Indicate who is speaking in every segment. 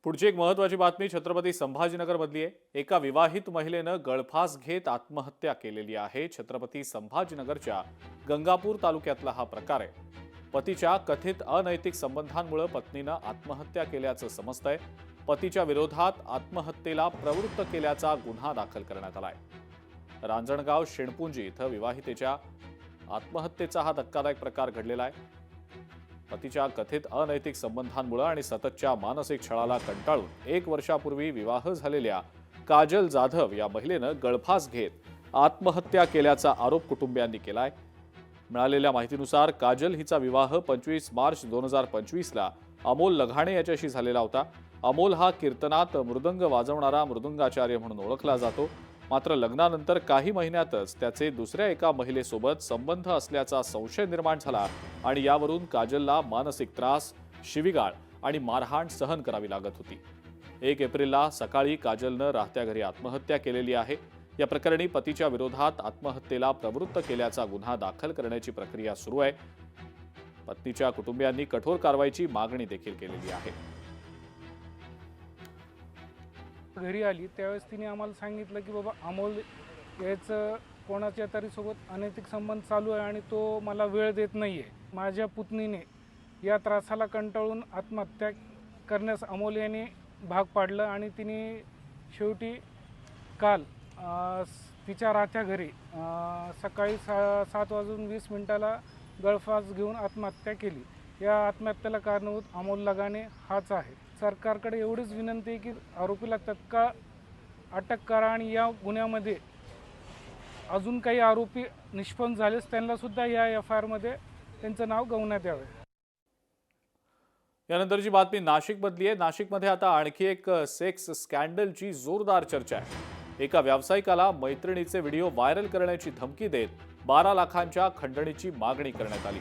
Speaker 1: पुढची एक महत्त्वाची बातमी छत्रपती संभाजीनगर मधली आहे। एका विवाहित महिलेनं गळफास घेत आत्महत्या केलेली आहे। छत्रपती संभाजीनगरच्या गंगापूर तालुक्यातला हा प्रकार आहे। पतीच्या कथित अनैतिक संबंधांमुळे पत्नीनं आत्महत्या केल्याचं समजतंय। पतीच्या विरोधात आत्महत्येला प्रवृत्त केल्याचा गुन्हा दाखल करण्यात आलाय। रांजणगाव शेणपुंजी इथं विवाहितेच्या आत्महत्येचा हा धक्कादायक प्रकार घडलेला आहे। पतीच्या कथित अनैतिक संबंधांमुळे आणि सततच्या मानसिक छळाला कंटाळून 1 वर्षापूर्वी विवाह झालेल्या काजल जाधव या महिलेनं गळफास घेत आत्महत्या केल्याचा आरोप कुटुंबियांनी केलाय। मिळालेल्या माहितीनुसार काजल हिचा विवाह 25 मार्च 2025 ला अमोल लघाणे याच्याशी झालेला होता। अमोल हा कीर्तनात मृदंग वाजवणारा मृदंगाचार्य म्हणून ओळखला जातो। मात्र लग्नानंतर काही महिन्यातच त्याचे दुसऱ्या एका महिलेसोबत संबंध असल्याचा संशय निर्माण झाला आणि यावरून काजलला मानसिक त्रास, शिवीगाळ आणि मारहाण सहन करावी लागत होती। 1 एप्रिलला सकाळी काजलनं राहत्या घरी आत्महत्या केलेली आहे। या प्रकरणी पतीच्या विरोधात आत्महत्येला प्रवृत्त केल्याचा गुन्हा दाखल करण्याची प्रक्रिया सुरू आहे। पत्नीच्या कुटुंबियांनी कठोर कारवाईची मागणी देखील केलेली आहे।
Speaker 2: घरी आली त्यावेळेस तिने आम्हाला सांगितलं की बाबा अमोल याचं कोणाच्या तरी सोबत अनैतिक संबंध चालू आहे आणि तो मला वेळ देत नाही आहे। माझ्या पुतणीने या त्रासाला कंटाळून आत्महत्या करण्यास अमोल याने भाग पाडलं आणि तिने शेवटी काल तिच्या राहत्या घरी सकाळी 7:20 गळफास घेऊन आत्महत्या केली। या आत्महत्येला कारणीभूत अमोल लगाने हाच आहे। सरकारकडे एवढीच विनंती आहे की आरोपीला तत्काळ अटक करा आणि या गुन्ह्यामध्ये अजून काही आरोपी निष्पन्न झालेस त्यांना सुद्धा या FIR मध्ये त्यांचं नाव गवण्यात यावे।
Speaker 1: यानंतरची बातमी नाशिकमधली आहे। नाशिकमध्ये आता आणखी एक सेक्स स्कॅन्डलची जोरदार चर्चा आहे। एका व्यावसायिकाला मैत्रिणीचे व्हिडिओ व्हायरल करण्याची धमकी देत 12 लाखांच्या खंडणीची मागणी करण्यात आली।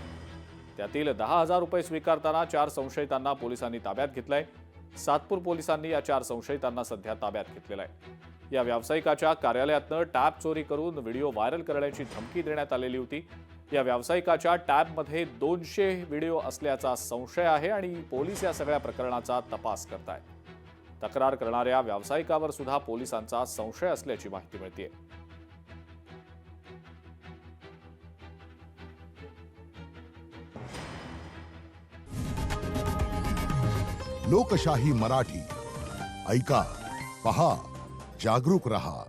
Speaker 1: त्यातील 10,000 रुपये स्वीकारताना 4 संशयितांना पोलिसांनी ताब्यात घेतलंय। सातपूर पोलिसांनी या 4 संशयितांना सध्या ताब्यात घेतलेलं आहे। या व्यावसायिकाच्या कार्यालयातनं टॅब चोरी करून व्हिडिओ व्हायरल करण्याची धमकी देण्यात आलेली होती। या व्यावसायिकाच्या टॅबमध्ये 200 व्हिडिओ असल्याचा संशय आहे आणि पोलीस या सगळ्या प्रकरणाचा तपास करतायत। तक्रार करणाऱ्या व्यावसायिकावर सुद्धा पोलिसांचा संशय असल्याची माहिती मिळते।
Speaker 3: लोकशाही मराठी ऐका, पहा, जागरूक रहा।